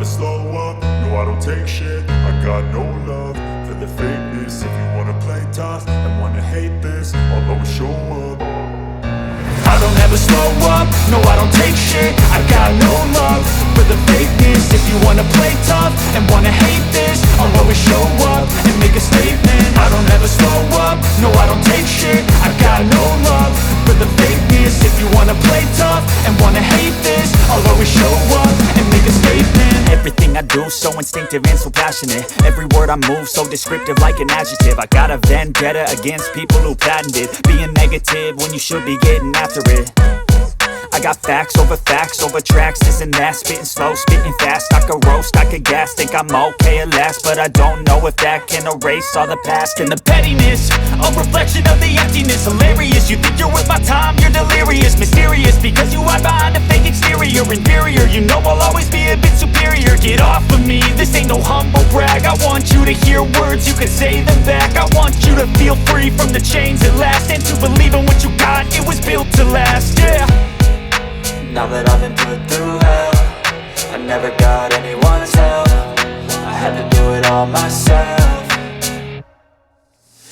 slow up, no I don't take shit. I got no love for the fakeness. If you wanna play tough and wanna hate this, I'll always show up. I don't ever slow up, no I don't take shit. I got no love for the fakeness. If you wanna play tough and wanna hate this, I'll always show up and make a statement. I don't ever slow up, no I don't take shit. I got no love for the fakeness. If you wanna play tough and wanna hate this, I'll always show up and make a statement. Everything I do so instinctive and so passionate. Every word I move so descriptive like an adjective. I got a vendetta against people who patented being negative when you should be getting after it. I got facts over tracks, this and that. Spitting slow, spitting fast. I could roast, I could gas. Think I'm okay at last, but I don't know if that can erase all the past. And the pettiness, a reflection of the emptiness. Hilarious, you think you're worth my time, you're delirious. Mysterious, because you hide behind a fake exterior. Inferior, you know I'll always be a bit superior. Get off of me, this ain't no humble brag. I want you to hear words, you can say them back. I want you to feel free from the chains at last, and to believe in what you got, it was built to last, yeah. Now that I've been put through hell, I never got anyone's help. I had to do it all myself.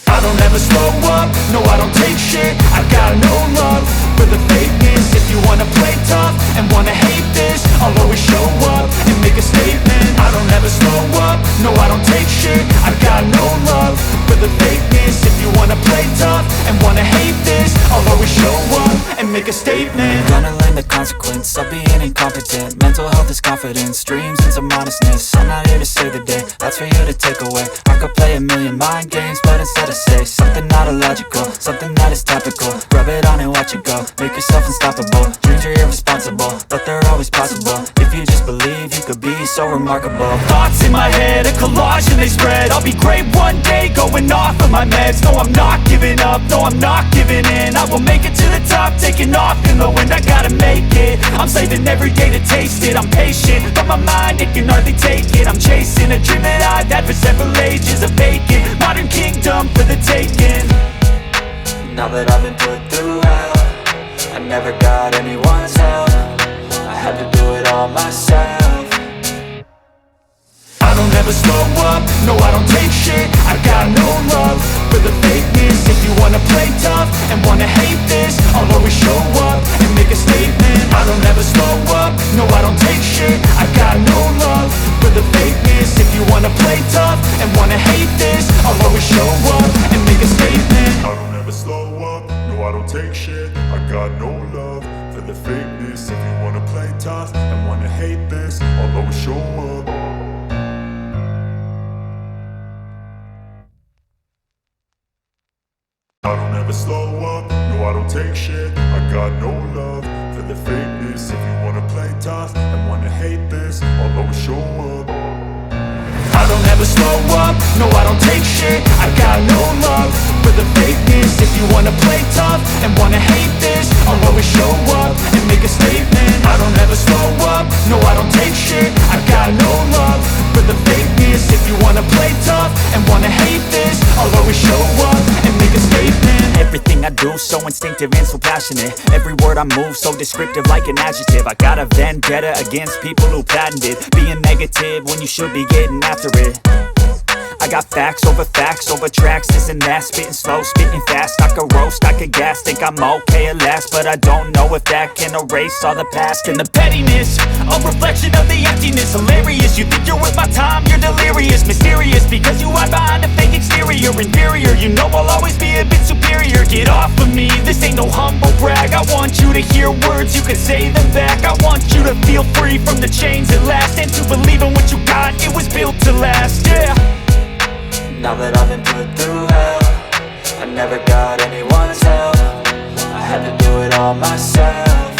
I don't ever slow up, no I don't take shit. I got no love for the fakeness. If you wanna play tough and wanna hate this, I'll always show up and make a statement. I don't ever slow up, no I don't take shit. I got no love for the fakeness. If you wanna play tough and wanna hate this, I'll always show up and make a statement. Gonna learn the consequence of being incompetent. Mental health is confidence, dreams and some honestness. I'm not here to save the day, that's for you to take away. I could play a million mind games, but instead I say something not illogical, something that is topical. Rub it on and watch it go, make yourself unstoppable. Dreams are irresponsible, but they're always possible. If you just believe, you could be so remarkable. Thoughts in my head, a collage and they spread. I'll be great one day, going off of my meds. No, I'm not giving up, no, I'm not giving in. I will make it to the top, taking off in the wind. I gotta make it, I'm saving every day to taste it. I'm patient, but my mind, it can hardly take it. I'm chasing a dream that I've had for several ages. A vacant, modern kingdom for the taking. Now that I've been put through hell, I never got anyone's help. I had to do it all myself. I don't ever slow up, no I don't take shit. I got no love for the fakeness. If you wanna play tough and wanna hate this, I'll always show up and make a statement. I don't ever slow up, no I don't take shit. I got no love for the fakeness. If you wanna play tough and wanna hate this, I'll always show up and make a statement. I don't ever slow up, no I don't take shit. I got no love for the fakeness. If you wanna play tough and wanna hate this, I'll always show up. I don't ever slow up, no I don't take shit. I got no love for the fakeness. If you wanna play tough and wanna hate this, I'll always show up. I don't ever slow up, no I don't take shit. I got no love for the fakeness. If you wanna play tough and wanna hate this, I'll always show up and make a statement. I don't ever slow up, no I don't take shit. I got no love for the fakeness. If you wanna play tough and wanna hate this, I'll always show up and make a statement. Everything I do so instinctive and so passionate. Every word I move so descriptive like an adjective. I got a vendetta against people who patented being negative when you should be getting after it. I got facts over tracks, this and that. Spitting slow, spitting fast. I could roast, I could gas. Think I'm okay at last, but I don't know if that can erase all the past. And the pettiness, a reflection of the emptiness. Hilarious, you think you're worth my time, you're delirious. Mysterious, because you hide behind a fake exterior. Inferior, you know I'll always be a bit superior. Get off of me, this ain't no humble brag. I want you to hear words, you can say them back. I want you to feel free from the chains at last, and to believe in what you got, it was built to last, yeah. Now that I've been put through hell, I never got anyone's help. I had to do it all myself.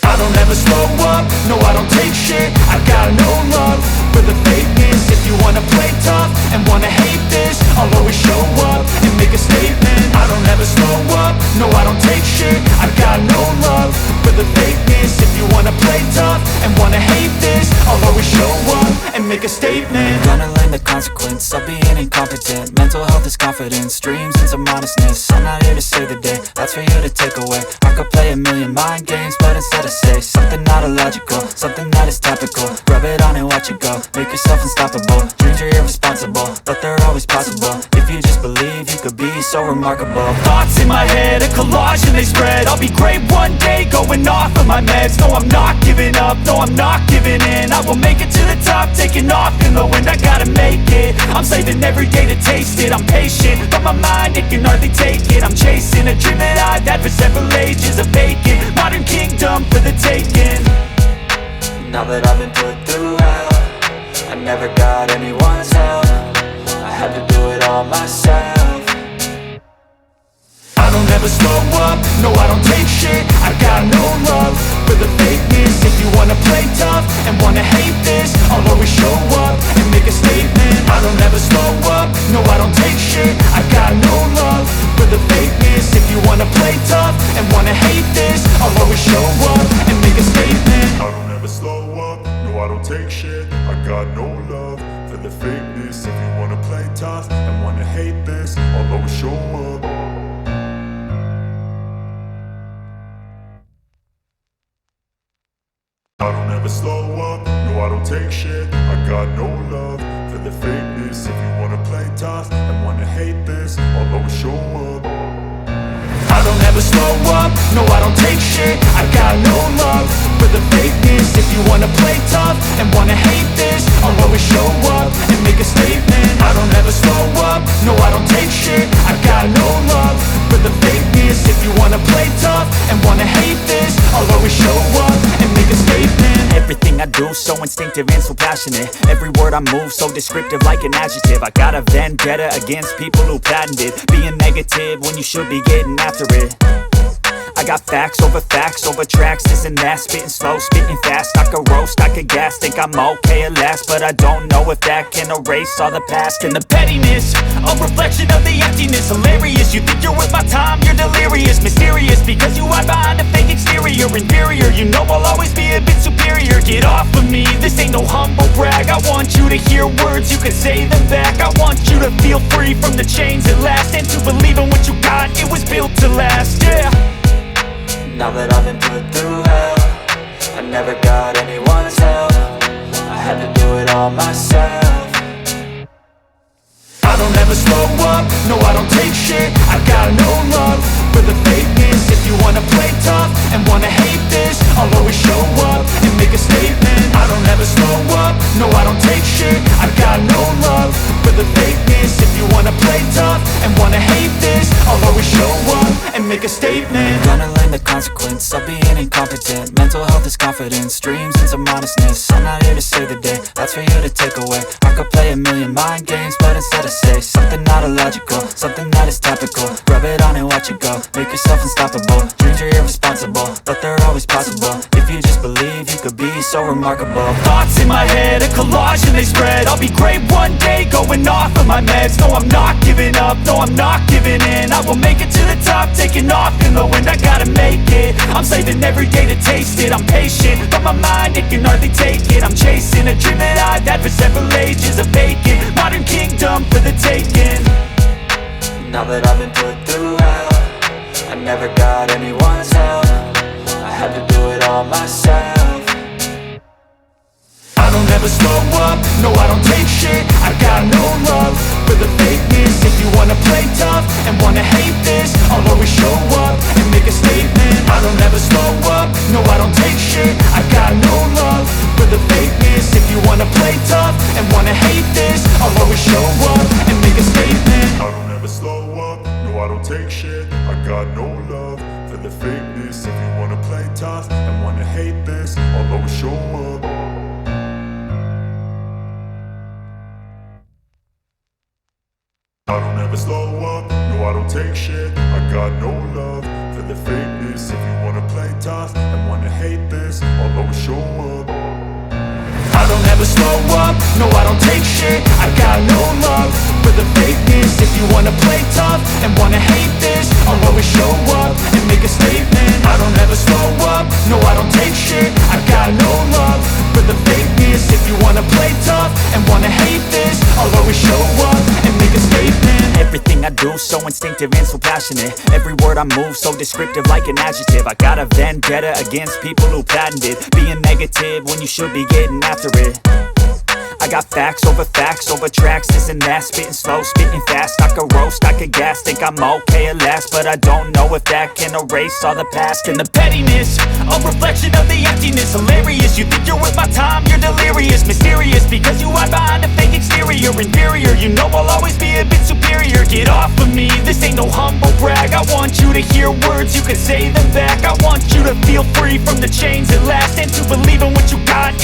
I don't ever slow up, no I don't take shit. I got no love for the fakeness. If you wanna play tough and wanna hate this, I'll always show up and make a statement. I don't ever slow up, no I don't take shit. I got no love for the fakeness. If you wanna play tough and wanna hate this, I'll always show up and and make a statement. Gonna learn the consequence of being incompetent. Mental health is confidence, dreams and some honestness. I'm not here to save the day, that's for you to take away. I could play a million mind games, but instead I say something not illogical, something that is topical. Rub it on and watch it go, make yourself unstoppable. Dreams are irresponsible, but they're always possible. If you just believe, you could be so remarkable. Thoughts in my head, a collage and they spread. I'll be great one day, going off of my meds. No, I'm not giving up, no, I'm not giving in. I will make it to the top, taking off in the wind. I gotta make it, I'm saving every day to taste it. I'm patient, but my mind, it can hardly take it. I'm chasing a dream that I've had for several ages. A vacant, modern kingdom for the taking. Now that I've been put through hell, I never got anyone's help. I had to do it all myself. I don't ever slow up, no I don't take shit. I got no love for the fakeness. If you wanna play tough and wanna hate this, I'll always show up and make a statement. I don't ever slow up, no I don't take shit. I got no love for the fakeness. If you wanna play tough and wanna hate this, I'll always show up and make a statement. I don't ever slow up, no I don't take shit. I got no love for the fakeness. If you wanna play tough and wanna hate this, I'll always show up. I don't ever slow up, no I don't take shit. I got no love for the fakeness. If you wanna play tough and wanna hate this, I'll always show up. I don't ever slow up, no I don't take shit. I got no love for the fakeness. If you wanna play tough and wanna hate this, I'll always show up and make a statement. I don't ever slow up, no I don't take shit. I got no love for the fakeness. If you wanna play tough and wanna hate this, I'll always show up and make a statement. Everything I do so instinctive and so passionate. Every word I move so descriptive like an adjective. I got a vendetta against people who patented being negative when you should be getting after it. I got facts over tracks, this and that. Spitting slow, spitting fast. I could roast, I could gas. Think I'm okay at last, but I don't know if that can erase all the past. And the pettiness, a reflection of the emptiness. Hilarious, you think you're worth my time, you're delirious. Mysterious, because you hide behind a fake exterior. Inferior, you know I'll always be a bit superior. Get off of me, this ain't no humble brag. I want you to hear words, you can say them back. I want you to feel free from the chains at last, and to believe in what you got, it was built to last, yeah. Now that I've been put through hell, I never got anyone's help. I had to do it all myself. I don't ever slow up, no I don't take shit. I got no love for the fakeness. If you wanna play tough and wanna hate this, I'll always show up and make a statement. I don't ever slow up, no I don't take shit. I got no love for the fakeness. If you wanna play tough and wanna hate this, I'll always show up and make a statement. Gonna learn the consequence of being incompetent. Mental health is confidence, dreams and some honestness. I'm not here to save the day, that's for you to take away. I could play a million mind games, but instead I say something not illogical, something that is topical. Rub it on and watch it go, make yourself unstoppable. Dreams are irresponsible, but they're always possible. If you just believe, you could be so remarkable. Thoughts in my head, a collage and they spread. I'll be great one day, going off of my meds. No, I'm not giving up, no, I'm not giving in. I will make it to the top, taking off in the wind. I gotta make it, I'm saving every day to taste it. I'm patient, but my mind, it can hardly take it. I'm chasing a dream that I've had for several ages. A vacant, modern kingdom for the taking. Now that I've been put through hell, I never got anyone's help. I had to do it all myself. I don't ever slow up, no I don't take shit. I got no love for the fakeness. If you wanna play tough and wanna hate this, I'll always show up and make a statement. I don't ever slow up, no I don't take shit. I got no love for the fakeness. If you wanna play tough and wanna hate this, I'll always show up and make a statement. I don't ever slow up, no I don't take shit. I got no love for the fakeness. If you wanna play tough and wanna hate this, I'll always show up. I don't ever slow up, no I don't take shit. I got no love for the fakeness. If you wanna play tough and wanna hate this, I'll always show up. I don't ever slow up, no I don't take shit. I got no love for the fakeness. If you wanna play tough and wanna hate this, I'll always show up and make a statement. I don't ever slow up, no I don't take shit. I got no love for the fakeness. If you wanna play tough always show up and make a statement. Everything I do so instinctive and so passionate. Every word I move so descriptive like an adjective. I got a vendetta against people who patented being negative when you should be getting after it. I got facts over tracks, this and that. Spitting slow, spitting fast. I could roast, I could gas. Think I'm okay at last, but I don't know if that can erase all the past. And the pettiness, a reflection of the emptiness. Hilarious, you think you're worth my time, you're delirious. Mysterious, because you hide behind a fake exterior. Inferior, you know I'll always be a bit superior. Get off of me, this ain't no humble brag. I want you to hear words, you can say them back. I want you to feel free from the chains at last, and to believe in what you got.